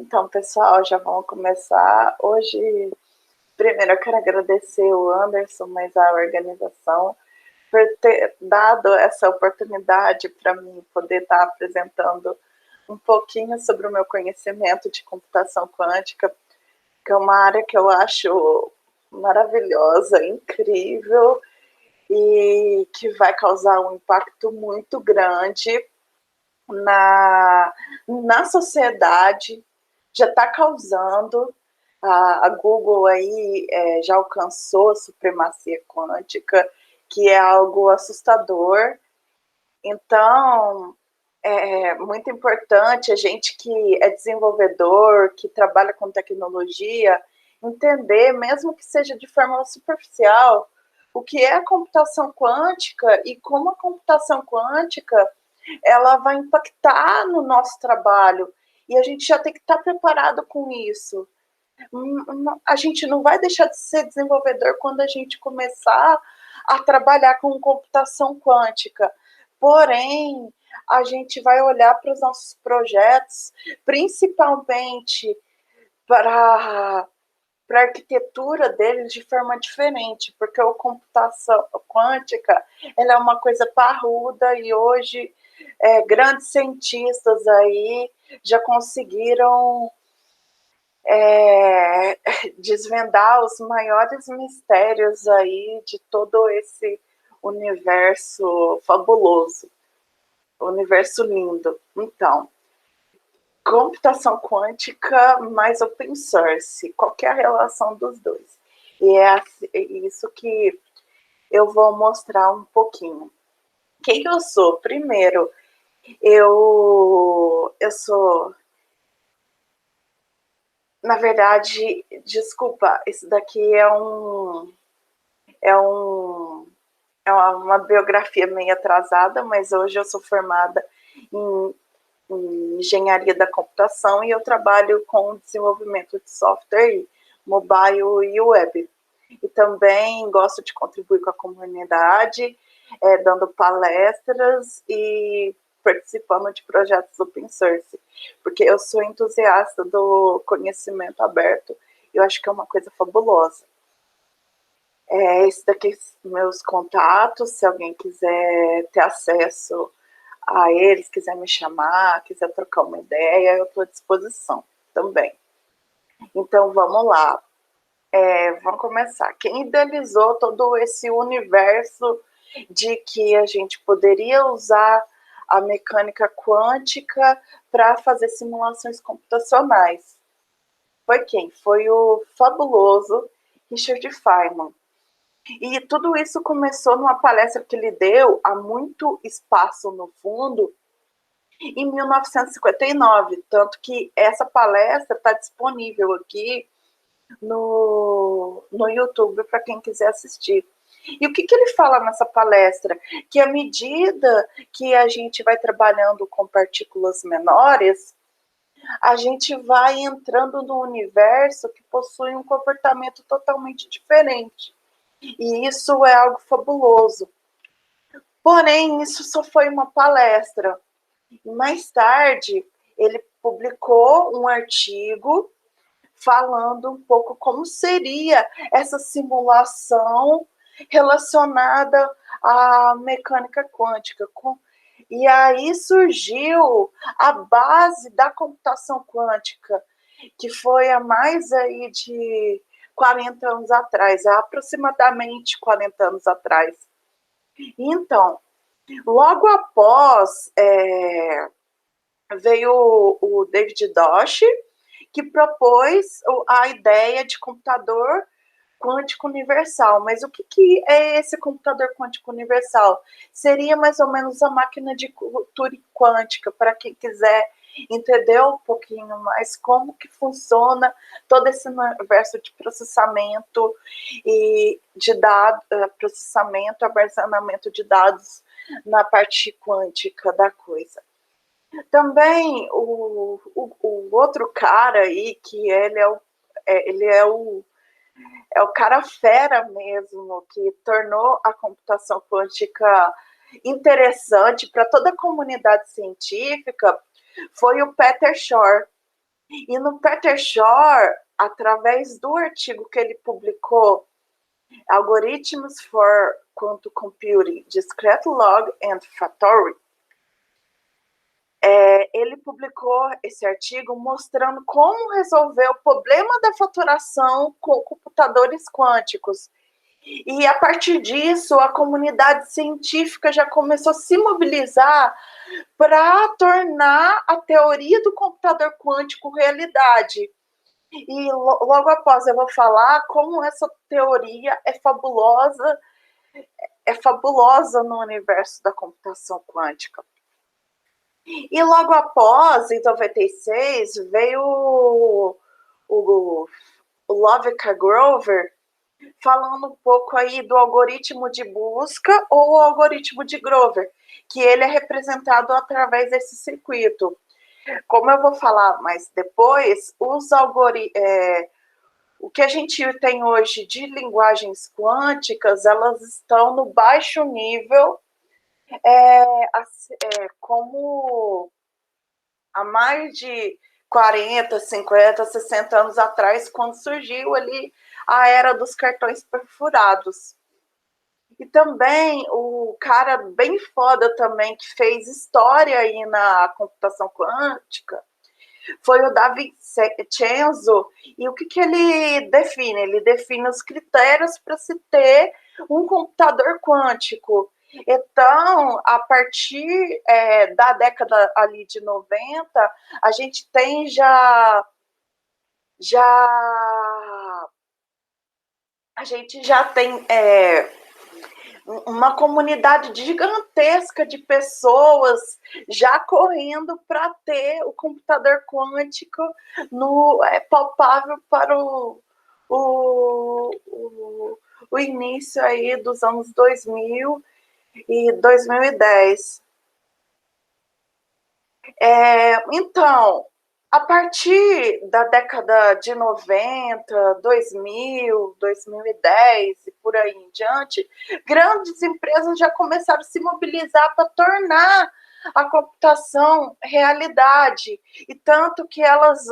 Então, pessoal, já vamos começar. Hoje, primeiro eu quero agradecer o Anderson, mas a organização, por ter dado essa oportunidade para mim poder estar apresentando um pouquinho sobre o meu conhecimento de computação quântica, que é uma área que eu acho maravilhosa, incrível e que vai causar um impacto muito grande na sociedade, já está causando. A Google aí já alcançou a supremacia quântica, que é algo assustador. Então, é muito importante a gente que é desenvolvedor, que trabalha com tecnologia, entender, mesmo que seja de forma superficial, o que é a computação quântica e como a computação quântica ela vai impactar no nosso trabalho. E a gente já tem que estar preparado com isso. A gente não vai deixar de ser desenvolvedor quando a gente começar a trabalhar com computação quântica. Porém, a gente vai olhar para os nossos projetos, principalmente para a arquitetura deles de forma diferente, porque a computação quântica ela é uma coisa parruda e hoje grandes cientistas aí já conseguiram desvendar os maiores mistérios aí de todo esse universo fabuloso, universo lindo. Então, computação quântica mais open source, qual que é a relação dos dois? E é isso que eu vou mostrar um pouquinho. Quem eu sou? Primeiro, eu sou, na verdade, desculpa, isso daqui é uma biografia meio atrasada, mas hoje eu sou formada em engenharia da computação e eu trabalho com desenvolvimento de software mobile e web. E também gosto de contribuir com a comunidade, dando palestras e participando de projetos open source, porque eu sou entusiasta do conhecimento aberto e eu acho que é uma coisa fabulosa. Esse daqui são meus contatos, se alguém quiser ter acesso a eles, quiser me chamar, quiser trocar uma ideia, eu estou à disposição também. Então, vamos lá. Vamos começar. Quem idealizou todo esse universo de que a gente poderia usar a mecânica quântica para fazer simulações computacionais? Foi quem? Foi o fabuloso Richard Feynman. E tudo isso começou numa palestra que ele deu há muito espaço no fundo, em 1959, tanto que essa palestra está disponível aqui no YouTube para quem quiser assistir. E o que ele fala nessa palestra? Que à medida que a gente vai trabalhando com partículas menores, a gente vai entrando no universo que possui um comportamento totalmente diferente. E isso é algo fabuloso. Porém, isso só foi uma palestra. Mais tarde, ele publicou um artigo falando um pouco como seria essa simulação relacionada à mecânica quântica. E aí surgiu a base da computação quântica, que foi há mais aí de 40 anos atrás, aproximadamente 40 anos atrás. Então, logo após, veio o David Deutsch, que propôs a ideia de computador quântico universal. Mas o que é esse computador quântico universal? Seria mais ou menos a máquina de Turing quântica, para quem quiser entender um pouquinho mais como que funciona todo esse universo de processamento e de dados, processamento, armazenamento de dados na parte quântica da coisa. Também o outro cara aí, que ele é o cara fera mesmo, que tornou a computação quântica interessante para toda a comunidade científica, foi o Peter Shor. E no Peter Shor, através do artigo que ele publicou, Algorithms for Quantum Computing, Discrete Log and Factory, ele publicou esse artigo mostrando como resolver o problema da fatoração com computadores quânticos. E a partir disso, a comunidade científica já começou a se mobilizar para tornar a teoria do computador quântico realidade. E logo após eu vou falar como essa teoria é fabulosa no universo da computação quântica. E logo após, em 96, veio o Lovica Grover falando um pouco aí do algoritmo de busca ou o algoritmo de Grover, que ele é representado através desse circuito. Como eu vou falar mais depois, o que a gente tem hoje de linguagens quânticas, elas estão no baixo nível, como há mais de 40, 50, 60 anos atrás, quando surgiu ali a era dos cartões perfurados. E também o cara bem foda também, que fez história aí na computação quântica, foi o DiVincenzo. E o que ele define? Ele define os critérios para se ter um computador quântico. Então, a partir da década ali de 90, a gente tem a gente já tem uma comunidade gigantesca de pessoas já correndo para ter o computador quântico palpável para o início aí dos anos 2000 e 2010. Então, a partir da década de 90, 2000, 2010 e por aí em diante, grandes empresas já começaram a se mobilizar para tornar a computação realidade. E tanto que elas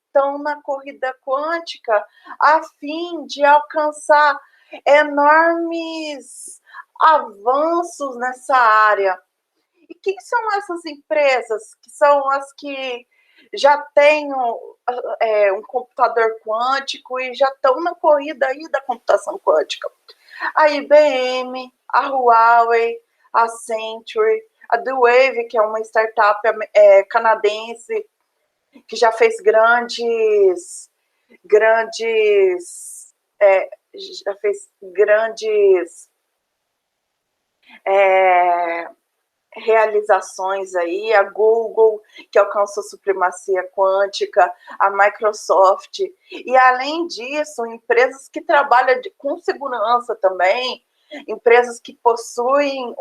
estão na corrida quântica a fim de alcançar enormes avanços nessa área. E quem são essas empresas que são as que já têm um computador quântico e já estão na corrida aí da computação quântica? A IBM, a Huawei, a Accenture, a D-Wave, que é uma startup canadense que já fez grandes realizações aí, a Google, que alcançou supremacia quântica, a Microsoft, e além disso, empresas que trabalham com segurança também, empresas que possuem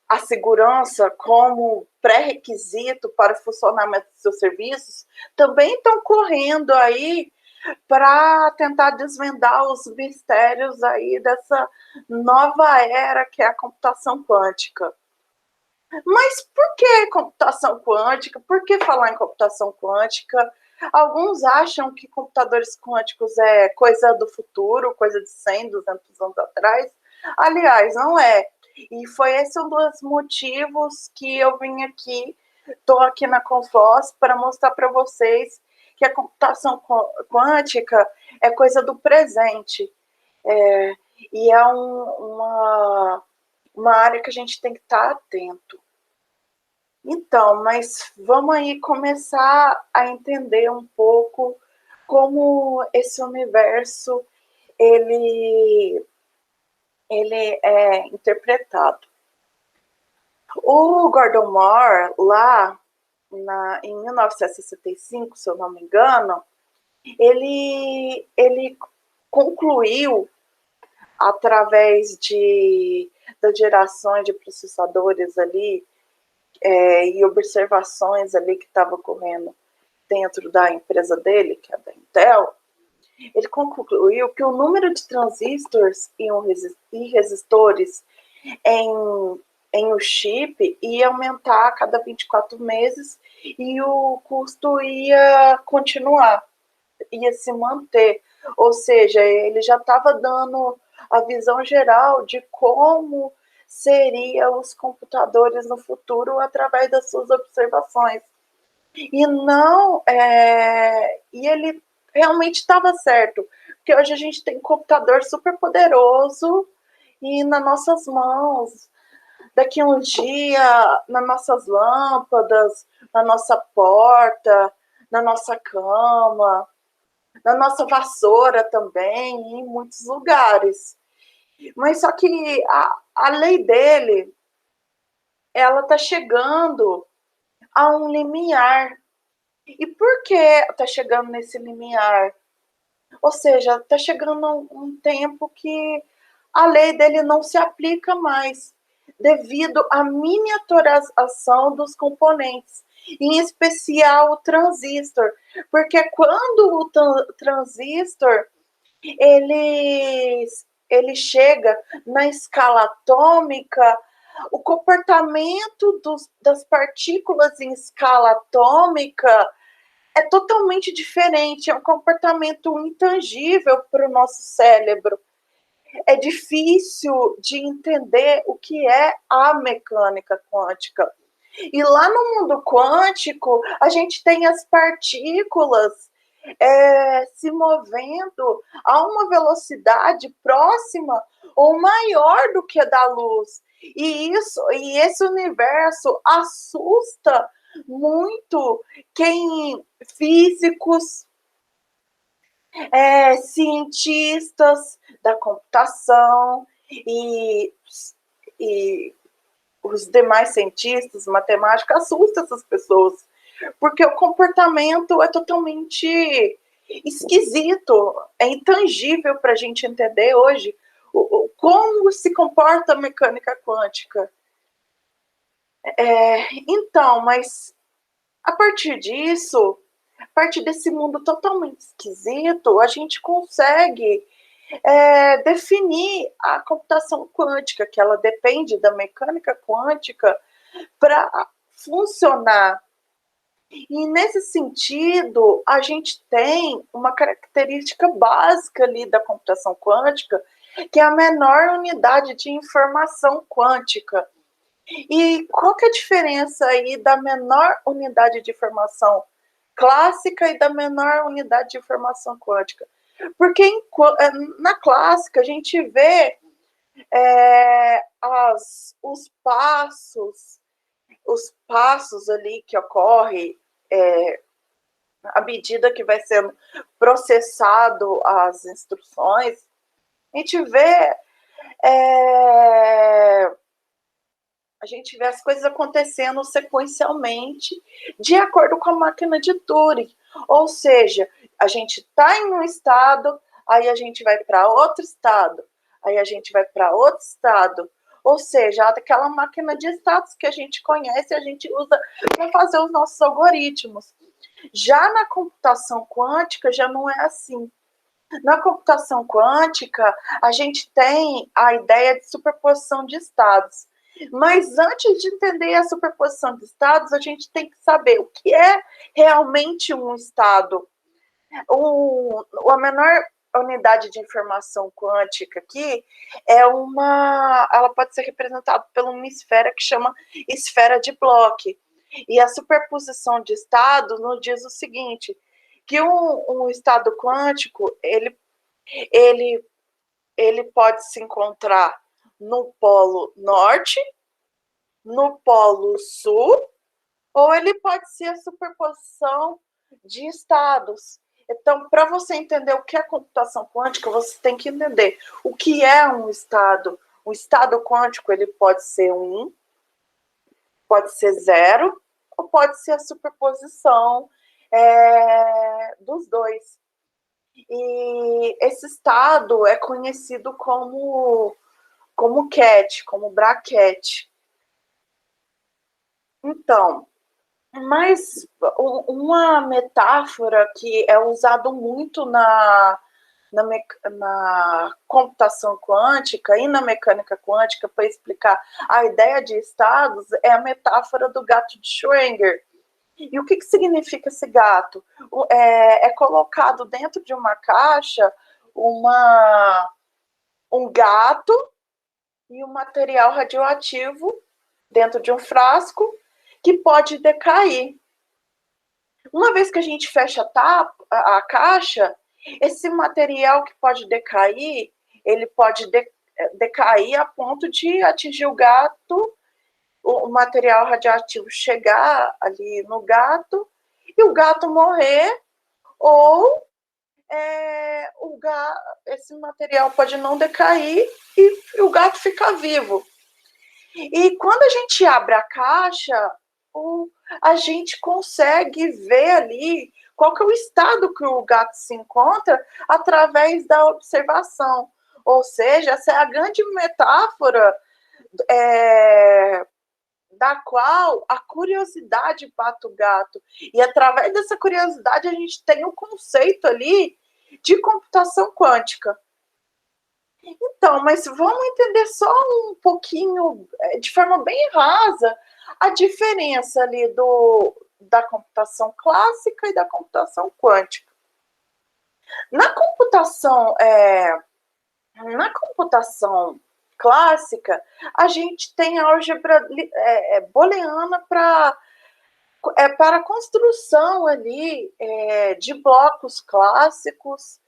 a segurança como pré-requisito para o funcionamento dos seus serviços, também estão correndo aí para tentar desvendar os mistérios aí dessa nova era que é a computação quântica. Mas por que computação quântica? Por que falar em computação quântica? Alguns acham que computadores quânticos é coisa do futuro, coisa de 100, 200 anos atrás. Aliás, não é. E foi esse um dos motivos que eu vim aqui, estou aqui na Confoss para mostrar para vocês que a computação quântica é coisa do presente. E é uma área que a gente tem que estar atento. Então, mas vamos aí começar a entender um pouco como esse universo ele é interpretado. O Gordon Moore, lá em 1965, se eu não me engano, ele concluiu, através das gerações de processadores ali e observações ali que estavam ocorrendo dentro da empresa dele, que é da Intel, ele concluiu que o número de transistores e resistores em em o chip ia aumentar a cada 24 meses e o custo ia continuar, ia se manter. Ou seja, ele já estava dando a visão geral de como seriam os computadores no futuro através das suas observações. E não, e ele realmente estava certo, porque hoje a gente tem um computador super poderoso e nas nossas mãos, daqui a um dia, nas nossas lâmpadas, na nossa porta, na nossa cama, na nossa vassoura também, em muitos lugares. Mas só que a lei dele, ela está chegando a um limiar. E por que está chegando nesse limiar? Ou seja, está chegando um tempo que a lei dele não se aplica mais, devido à miniaturização dos componentes, em especial o transistor, porque quando o transistor ele chega na escala atômica, o comportamento das partículas em escala atômica é totalmente diferente, é um comportamento intangível para o nosso cérebro. É difícil de entender o que é a mecânica quântica. E lá no mundo quântico, a gente tem as partículas se movendo a uma velocidade próxima ou maior do que a da luz. E esse universo assusta muito quem físicos, cientistas da computação e os demais cientistas, matemáticos, assusta essas pessoas, porque o comportamento é totalmente esquisito, é intangível para a gente entender hoje como se comporta a mecânica quântica. Então, mas a partir disso, a partir desse mundo totalmente esquisito, a gente consegue definir a computação quântica, que ela depende da mecânica quântica para funcionar. E nesse sentido, a gente tem uma característica básica ali da computação quântica, que é a menor unidade de informação quântica. E qual que é a diferença aí da menor unidade de informação clássica e da menor unidade de informação quântica? Porque na clássica a gente vê os passos ali que ocorrem à medida que vai sendo processado as instruções. A gente vê as coisas acontecendo sequencialmente de acordo com a máquina de Turing. Ou seja, a gente está em um estado, aí a gente vai para outro estado, aí a gente vai para outro estado. Ou seja, aquela máquina de estados que a gente conhece, a gente usa para fazer os nossos algoritmos. Já na computação quântica, já não é assim. Na computação quântica, a gente tem a ideia de superposição de estados. Mas antes de entender a superposição de estados, a gente tem que saber o que é realmente um estado. A menor unidade de informação quântica aqui ela pode ser representada por uma esfera que chama esfera de Bloch. E a superposição de estados nos diz o seguinte, que um estado quântico, ele pode se encontrar no polo norte, no polo sul, ou ele pode ser a superposição de estados. Então, para você entender o que é computação quântica, você tem que entender o que é um estado. Um estado quântico, ele pode ser 1, pode ser 0, ou pode ser a superposição dos dois. E esse estado é conhecido como ket, como braquete. Então, mas uma metáfora que é usado muito na computação quântica e na mecânica quântica para explicar a ideia de estados é a metáfora do gato de Schrödinger. E o que significa esse gato? É colocado dentro de uma caixa um gato e um material radioativo dentro de um frasco que pode decair. Uma vez que a gente fecha a caixa, esse material que pode decair, ele pode decair a ponto de atingir o gato, o material radioativo chegar ali no gato e o gato morrer, ou esse material pode não decair e o gato ficar vivo. E quando a gente abre a caixa, a gente consegue ver ali qual que é o estado que o gato se encontra através da observação. Ou seja, essa é a grande metáfora da qual a curiosidade mata o gato. E através dessa curiosidade a gente tem um conceito ali de computação quântica. Então, mas vamos entender só um pouquinho, de forma bem rasa, a diferença ali da computação clássica e da computação quântica. Na computação clássica, a gente tem a álgebra booleana para a construção ali de blocos clássicos,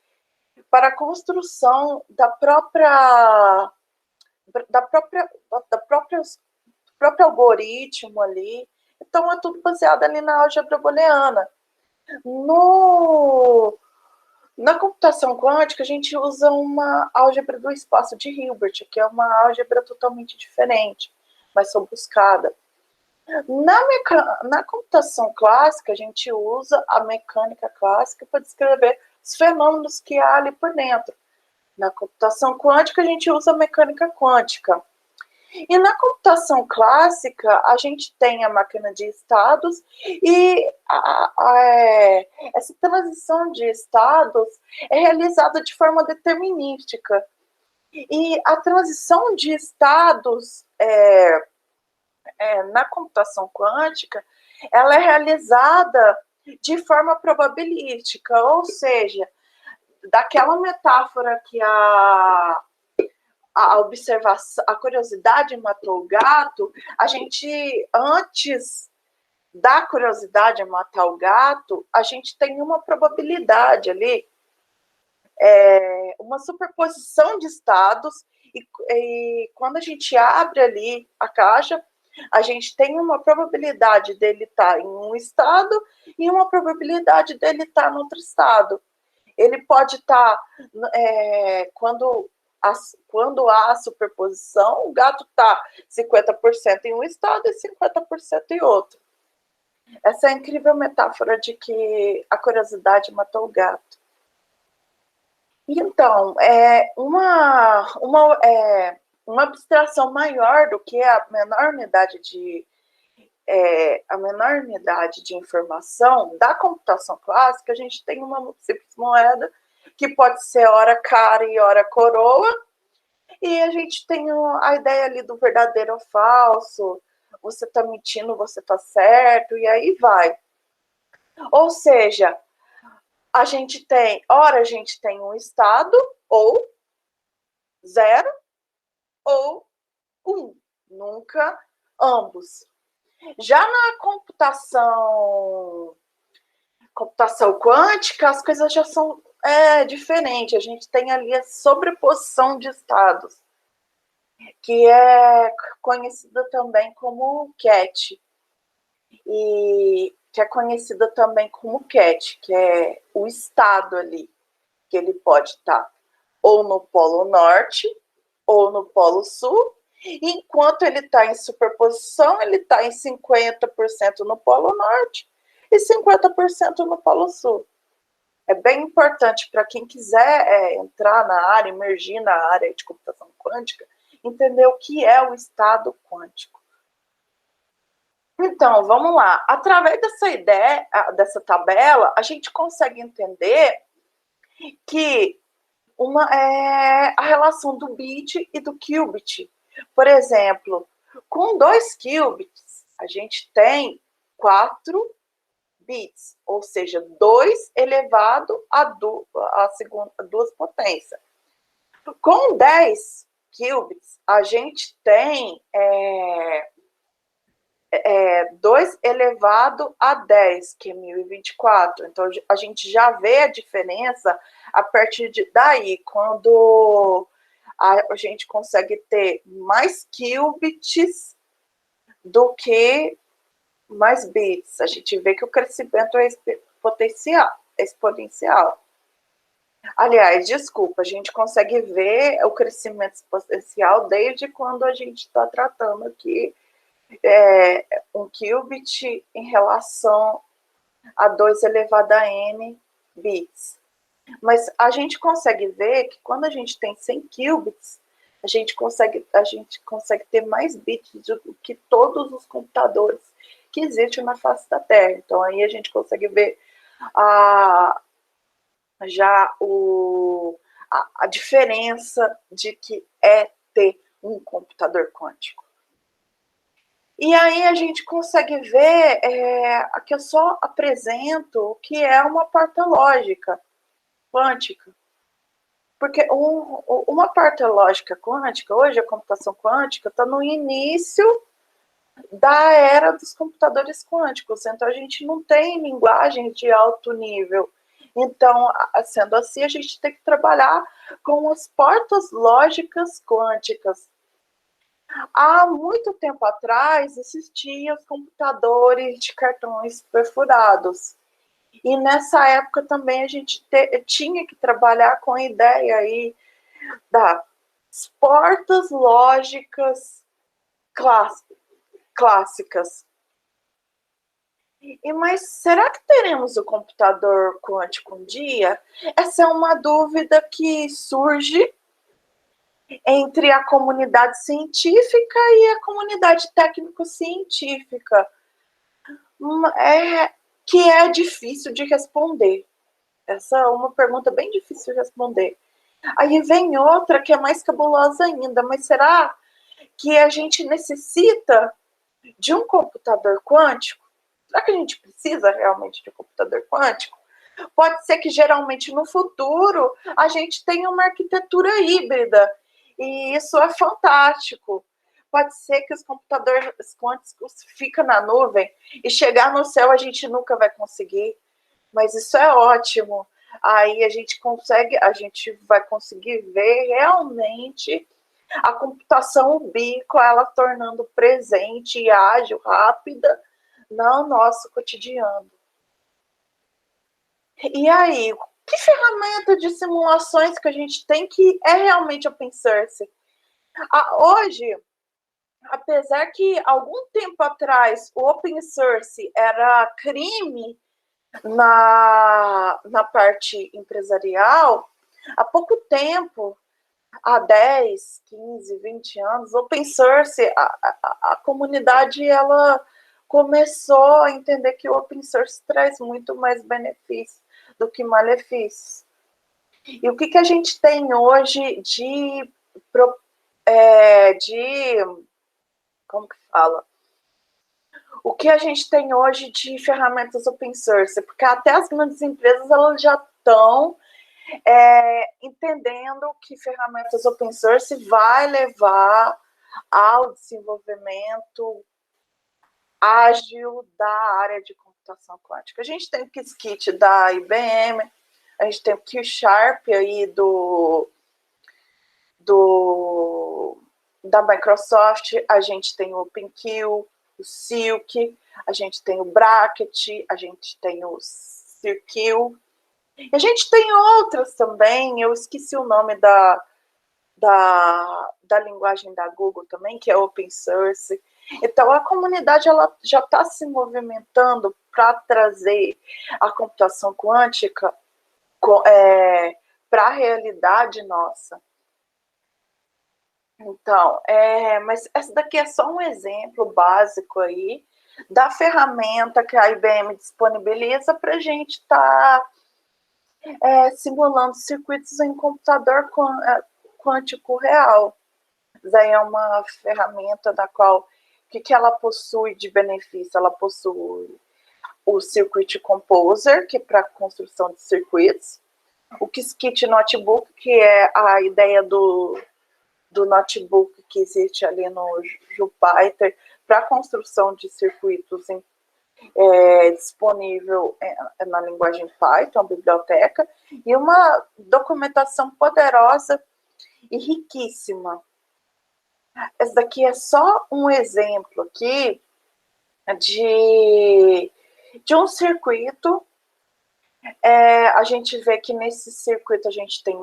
para a construção do próprio algoritmo ali. Então, é tudo baseado ali na álgebra booleana. Na computação quântica, a gente usa uma álgebra do espaço de Hilbert, que é uma álgebra totalmente diferente, mais obfuscada. Na computação clássica, a gente usa a mecânica clássica para descrever os fenômenos que há ali por dentro. Na computação quântica, a gente usa a mecânica quântica. E na computação clássica, a gente tem a máquina de estados e essa transição de estados é realizada de forma determinística. E a transição de estados na computação quântica, ela é realizada de forma probabilística, ou seja, daquela metáfora que a observação, a curiosidade matou o gato, a gente, antes da curiosidade matar o gato, a gente tem uma probabilidade ali, uma superposição de estados, e quando a gente abre ali a caixa, a gente tem uma probabilidade dele estar em um estado e uma probabilidade dele estar em outro estado. Ele pode estar, quando há a superposição, o gato está 50% em um estado e 50% em outro. Essa é a incrível metáfora de que a curiosidade matou o gato. Então, uma abstração maior do que a menor unidade de informação da computação clássica, a gente tem uma simples moeda que pode ser ora cara e ora coroa, e a gente tem a ideia ali do verdadeiro ou falso, você está mentindo, você está certo, e aí vai. Ou seja, a gente tem um estado, ou 0, ou 1, nunca ambos. Já na computação quântica, as coisas já são diferentes. A gente tem ali a sobreposição de estados, que é conhecida também como CAT. E que é conhecida também como CAT, que é o estado ali, que ele pode estar ou no polo norte ou no polo sul. Enquanto ele está em superposição, ele está em 50% no polo norte e 50% no polo sul. É bem importante para quem quiser entrar na área, emergir na área de computação quântica, entender o que é o estado quântico. Então, vamos lá. Através dessa ideia, dessa tabela, a gente consegue entender que a relação do bit e do qubit. Por exemplo, com 2 qubits, a gente tem 4 bits, ou seja, 2 elevado a duas potências. Com 10 qubits, a gente tem 2 elevado a 10, que é 1024. Então, a gente já vê a diferença a partir daí, quando a gente consegue ter mais qubits do que mais bits. A gente vê que o crescimento é exponencial. Aliás, desculpa, a gente consegue ver o crescimento exponencial desde quando a gente está tratando aqui um qubit em relação a 2 elevado a n bits. Mas a gente consegue ver que quando a gente tem 100 qubits, a gente consegue ter mais bits do que todos os computadores que existem na face da Terra. Então, aí a gente consegue ver a diferença de que é ter um computador quântico. E aí a gente consegue ver, aqui eu só apresento o que é uma porta lógica quântica. Porque uma porta lógica quântica, hoje a computação quântica está no início da era dos computadores quânticos, então a gente não tem linguagem de alto nível. Então, sendo assim, a gente tem que trabalhar com as portas lógicas quânticas. Há muito tempo atrás, existiam os computadores de cartões perfurados. E nessa época também a gente tinha que trabalhar com a ideia aí das portas lógicas clássicas. Mas será que teremos o computador quântico um dia? Essa é uma dúvida que surge entre a comunidade científica e a comunidade técnico-científica, que é difícil de responder. Essa é uma pergunta bem difícil de responder. Aí vem outra que é mais cabulosa ainda, mas será que a gente necessita de um computador quântico? Será que a gente precisa realmente de um computador quântico? Pode ser que geralmente no futuro a gente tenha uma arquitetura híbrida, e isso é fantástico. Pode ser que os computadores quânticos fiquem na nuvem e chegar no céu a gente nunca vai conseguir, mas isso é ótimo. Aí a gente vai conseguir ver realmente a computação ubíqua, ela tornando presente e ágil, rápida, no nosso cotidiano. E aí, que ferramenta de simulações que a gente tem que é realmente open source? Hoje, apesar que algum tempo atrás o open source era crime na parte empresarial, há pouco tempo, há 10, 15, 20 anos, open source, a comunidade ela começou a entender que o open source traz muito mais benefícios do que malefícios. E o que a gente tem hoje como que fala? O que a gente tem hoje de ferramentas open source? Porque até as grandes empresas elas já estão entendendo que ferramentas open source vai levar ao desenvolvimento ágil da área de computação quântica. A gente tem o Qiskit da IBM, a gente tem o Q-Sharp aí da Microsoft, a gente tem o OpenQ, o Silk, a gente tem o Bracket, a gente tem o Circle, e a gente tem outras também, eu esqueci o nome da linguagem da Google também, que é open source. Então, a comunidade ela já está se movimentando para trazer a computação quântica para a realidade nossa. Então, mas essa daqui é só um exemplo básico aí da ferramenta que a IBM disponibiliza para a gente estar simulando circuitos em computador quântico real. Daí é uma ferramenta da qual, o que ela possui de benefício? Ela possui o Circuit Composer, que é para construção de circuitos, o Qiskit Notebook, que é a ideia do notebook que existe ali no Jupyter para construção de circuitos disponível na linguagem Python, biblioteca, e uma documentação poderosa e riquíssima. Esse daqui é só um exemplo aqui de um circuito. A gente vê que nesse circuito a gente tem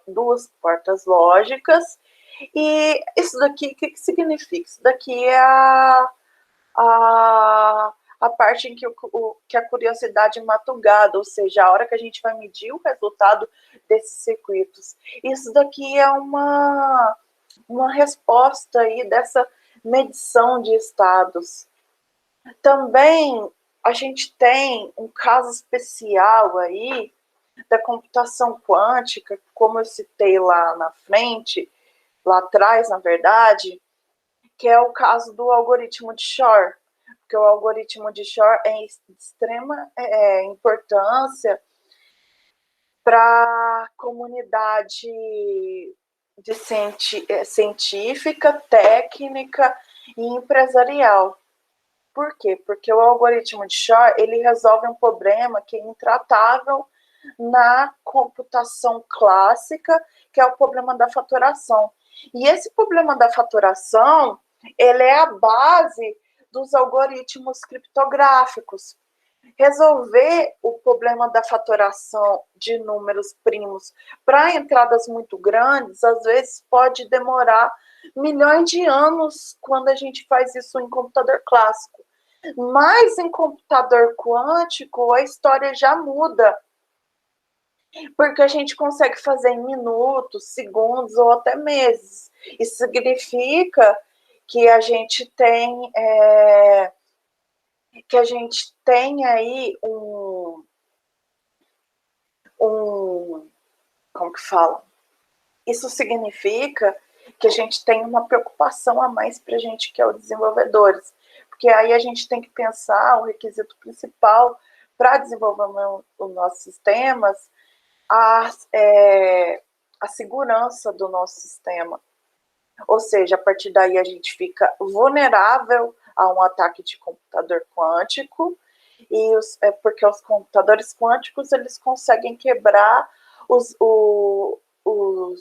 duas portas lógicas. E isso daqui, o que significa? Isso daqui é a parte em que a curiosidade mata o gado, ou seja, a hora que a gente vai medir o resultado desses circuitos. Isso daqui é uma resposta aí dessa medição de estados. Também a gente tem um caso especial aí da computação quântica, como eu citei lá na frente, lá atrás, na verdade, que é o caso do algoritmo de Shor, porque o algoritmo de Shor é de extrema importância para a comunidade científica, técnica e empresarial. Por quê? Porque o algoritmo de Shor, ele resolve um problema que é intratável na computação clássica, que é o problema da fatoração. E esse problema da fatoração, ele é a base dos algoritmos criptográficos. Resolver o problema da fatoração de números primos para entradas muito grandes, às vezes pode demorar milhões de anos quando a gente faz isso em computador clássico. Mas em computador quântico, a história já muda, porque a gente consegue fazer em minutos, segundos ou até meses. Isso significa que a gente tem aí como que fala? Isso significa que a gente tem uma preocupação a mais para a gente, que é os desenvolvedores. Porque aí a gente tem que pensar o requisito principal para desenvolver os nossos sistemas, a segurança do nosso sistema. Ou seja, a partir daí a gente fica vulnerável a um ataque de computador quântico, porque os computadores quânticos eles conseguem quebrar os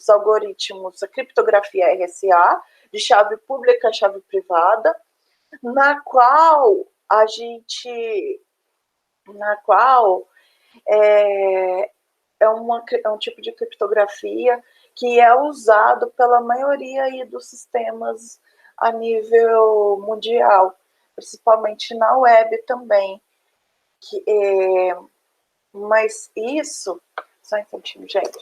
algoritmos, a criptografia RSA, de chave pública a chave privada, na qual é um tipo de criptografia que é usado pela maioria aí dos sistemas a nível mundial, principalmente na web também. Mas isso... Só um instantinho, gente.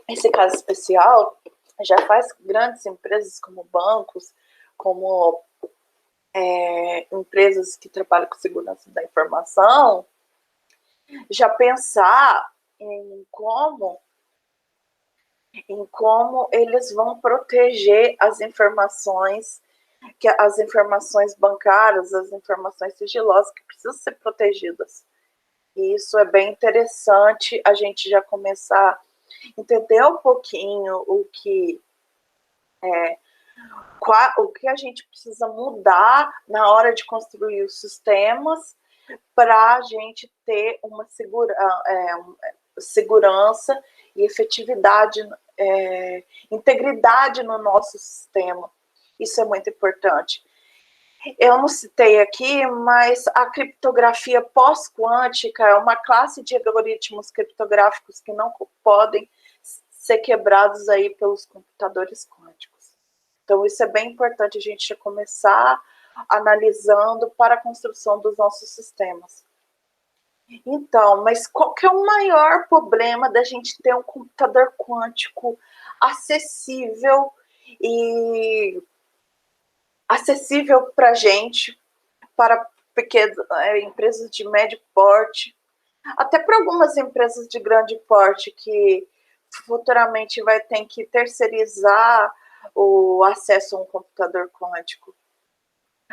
Esse caso especial já faz grandes empresas como bancos, como empresas que trabalham com segurança da informação, já pensar em como eles vão proteger as informações bancárias, as informações sigilosas que precisam ser protegidas. E isso é bem interessante a gente já começar a entender um pouquinho o que a gente precisa mudar na hora de construir os sistemas para a gente ter uma segurança e efetividade, integridade no nosso sistema. Isso é muito importante. Eu não citei aqui, mas a criptografia pós-quântica é uma classe de algoritmos criptográficos que não podem ser quebrados aí pelos computadores quânticos. Então, isso é bem importante a gente já começar analisando para a construção dos nossos sistemas. Então, mas qual que é o maior problema da gente ter um computador quântico acessível para a gente, para pequenas empresas de médio porte, até para algumas empresas de grande porte que futuramente vai ter que terceirizar o acesso a um computador quântico,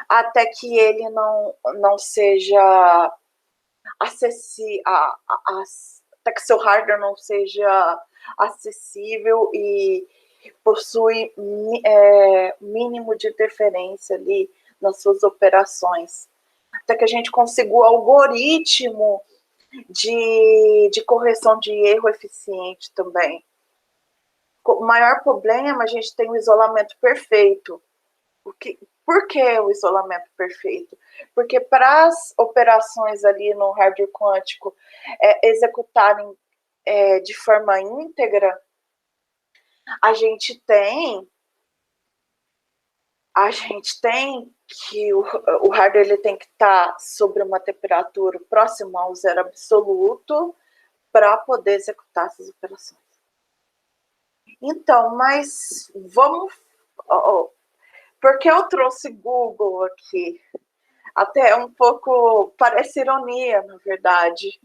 até que ele não seja acessível, até que seu hardware não seja acessível e possui mínimo de interferência ali nas suas operações. Até que a gente consiga o algoritmo de correção de erro eficiente também. O maior problema, a gente tem o isolamento perfeito. Por que o isolamento perfeito? Porque para as operações ali no hardware quântico executarem de forma íntegra, a gente tem que o hardware ele tem que estar sobre uma temperatura próxima ao zero absoluto para poder executar essas operações. Então, mas vamos... porque eu trouxe Google aqui? Até um pouco, parece ironia, na verdade.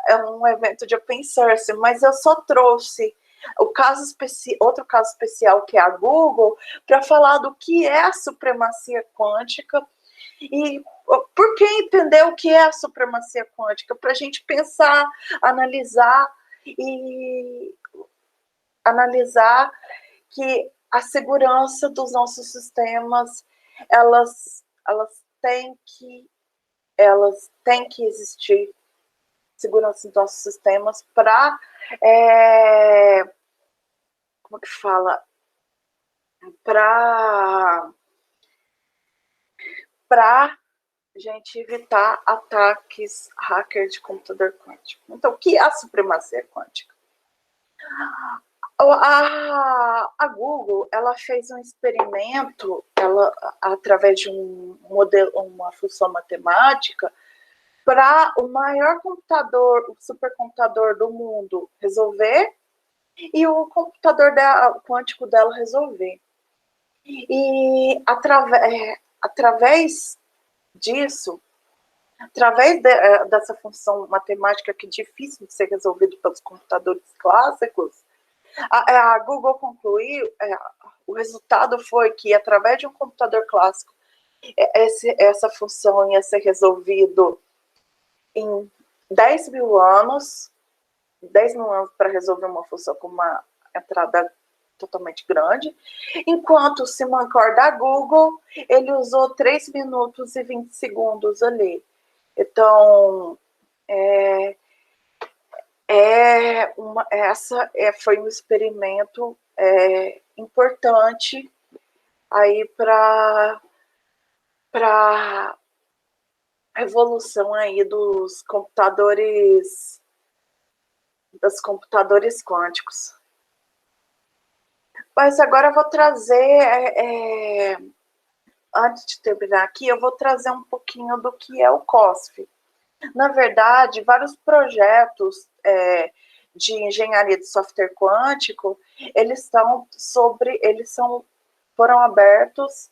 É um evento de open source, mas eu só trouxe outro caso especial, que é a Google, para falar do que é a supremacia quântica e por que entender o que é a supremacia quântica, para a gente pensar, analisar que a segurança dos nossos sistemas, elas têm que existir, segurança dos nossos sistemas para como que fala? Para gente evitar ataques hackers de computador quântico. Então, o que é a supremacia quântica? A Google, ela fez um experimento, através de um modelo, uma função matemática, para o maior computador, o supercomputador do mundo resolver e o computador quântico dela resolver. E através disso, dessa função matemática que é difícil de ser resolvido pelos computadores clássicos, a Google concluiu, o resultado foi que através de um computador clássico, essa função ia ser resolvido em 10 mil anos para resolver uma função com uma entrada totalmente grande, enquanto o Simoncor da Google, ele usou 3 minutos e 20 segundos ali. Então, foi um experimento importante aí para a evolução aí dos computadores quânticos. Mas agora eu vou trazer, antes de terminar aqui, eu vou trazer um pouquinho do que é o COSF. Na verdade, vários projetos de engenharia de software quântico, foram abertos,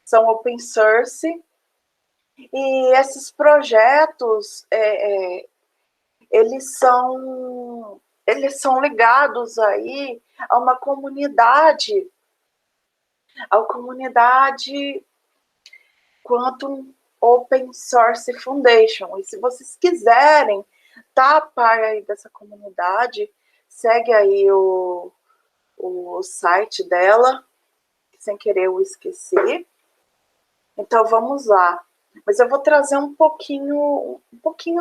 são open source, e esses projetos, eles são ligados aí a uma comunidade, Quantum Open Source Foundation. E se vocês quiserem estar a par aí dessa comunidade, segue aí o site dela, sem querer eu esqueci. Então vamos lá. Mas eu vou trazer um pouquinho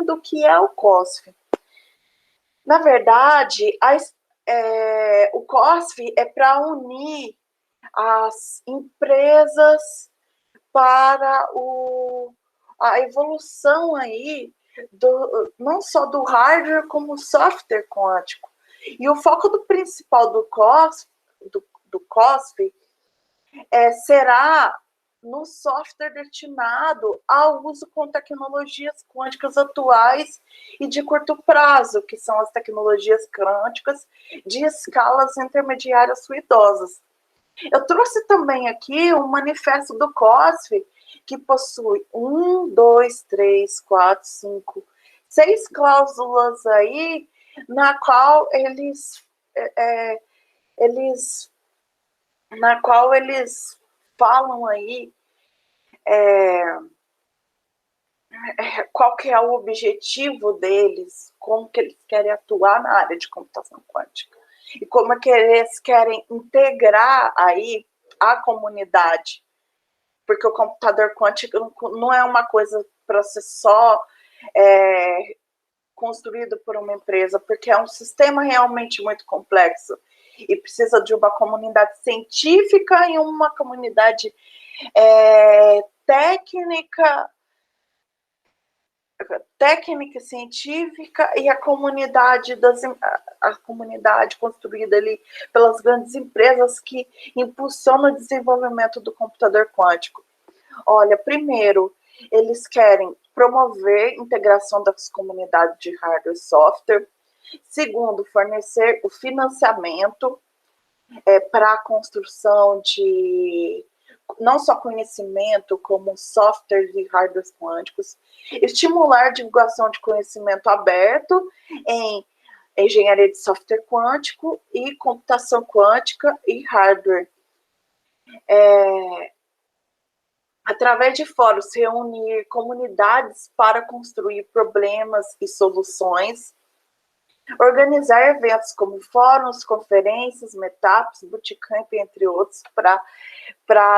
do que é o COSF. Na verdade, o COSF é para unir as empresas para a evolução aí não só do hardware como do software quântico. E o foco principal do COSF será no software destinado ao uso com tecnologias quânticas atuais e de curto prazo, que são as tecnologias quânticas de escalas intermediárias ruidosas. Eu trouxe também aqui um manifesto do COSF, que possui 6 cláusulas aí, na qual eles falam aí qual que é o objetivo deles, como que eles querem atuar na área de computação quântica e como é que eles querem integrar aí a comunidade, porque o computador quântico não é uma coisa para ser só construído por uma empresa, porque é um sistema realmente muito complexo e precisa de uma comunidade científica e uma comunidade técnica e científica e a comunidade construída ali pelas grandes empresas que impulsionam o desenvolvimento do computador quântico. Olha, primeiro, eles querem promover a integração das comunidades de hardware e software. Segundo, fornecer o financiamento para a construção de não só conhecimento, como softwares e hardwares quânticos. Estimular a divulgação de conhecimento aberto em engenharia de software quântico e computação quântica e hardware. Através de fóruns, reunir comunidades para construir problemas e soluções, organizar eventos como fóruns, conferências, meetups, bootcamp, entre outros, para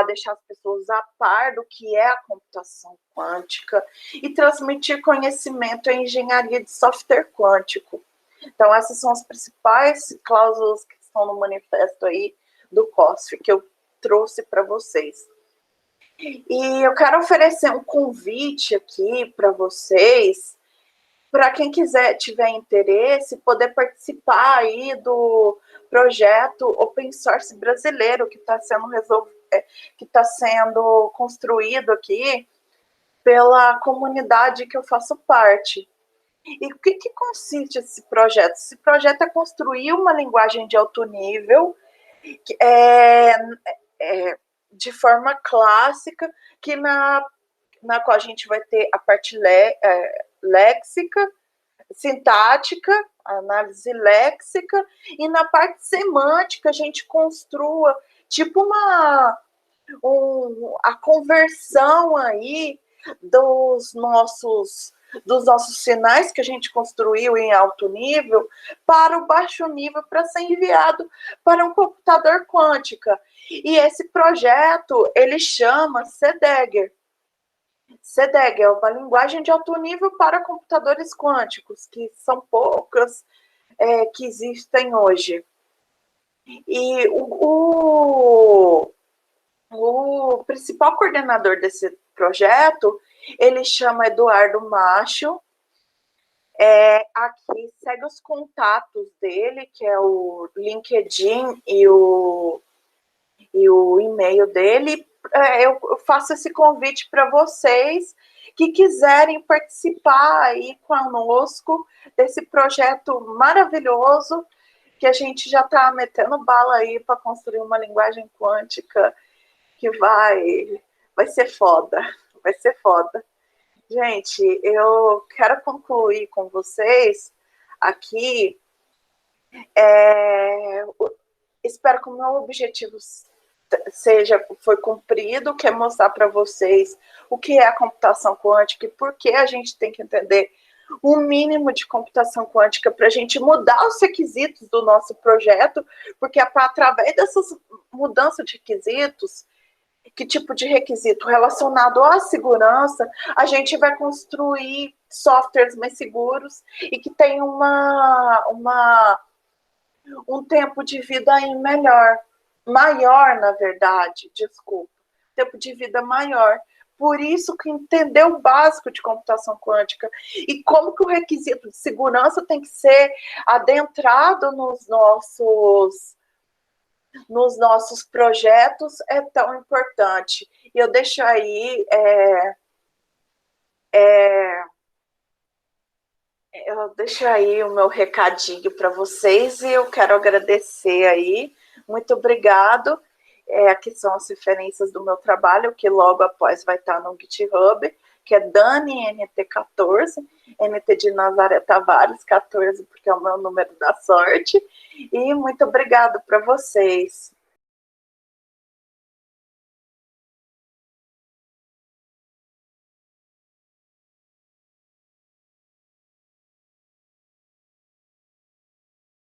deixar as pessoas a par do que é a computação quântica e transmitir conhecimento em engenharia de software quântico. Então, essas são as principais cláusulas que estão no manifesto aí do COSF, que eu trouxe para vocês. E eu quero oferecer um convite aqui para vocês, para quem tiver interesse, poder participar aí do projeto Open Source brasileiro que está sendo construído aqui pela comunidade que eu faço parte. E o que consiste esse projeto? Esse projeto é construir uma linguagem de alto nível de forma clássica, que na qual a gente vai ter a parte léxica, sintática, análise léxica, e na parte semântica a gente construa tipo a conversão aí dos nossos sinais que a gente construiu em alto nível para o baixo nível para ser enviado para um computador quântico. E esse projeto, ele chama CDEGER. CDEGER é uma linguagem de alto nível para computadores quânticos, que são poucas que existem hoje. E o principal coordenador desse projeto, ele chama Eduardo Macho. Aqui segue os contatos dele, que é o LinkedIn e o e-mail dele. Eu faço esse convite para vocês que quiserem participar aí conosco desse projeto maravilhoso, que a gente já está metendo bala aí para construir uma linguagem quântica que vai ser foda, vai ser foda. Gente, eu quero concluir com vocês aqui. Espero que o meu objetivo foi cumprido, que é mostrar para vocês o que é a computação quântica e por que a gente tem que entender o mínimo de computação quântica para a gente mudar os requisitos do nosso projeto, porque através dessas mudanças de requisitos, que tipo de requisito relacionado à segurança, a gente vai construir softwares mais seguros e que tem um tempo de vida aí maior, na verdade, tempo de vida maior. Por isso que entender o básico de computação quântica e como que o requisito de segurança tem que ser adentrado nos nossos projetos é tão importante. E eu deixo aí o meu recadinho para vocês e eu quero agradecer aí. Muito obrigado. aqui são as referências do meu trabalho, que logo após vai estar no GitHub, que é Dani NT14, NT de Nazaré Tavares 14, porque é o meu número da sorte. E muito obrigado para vocês.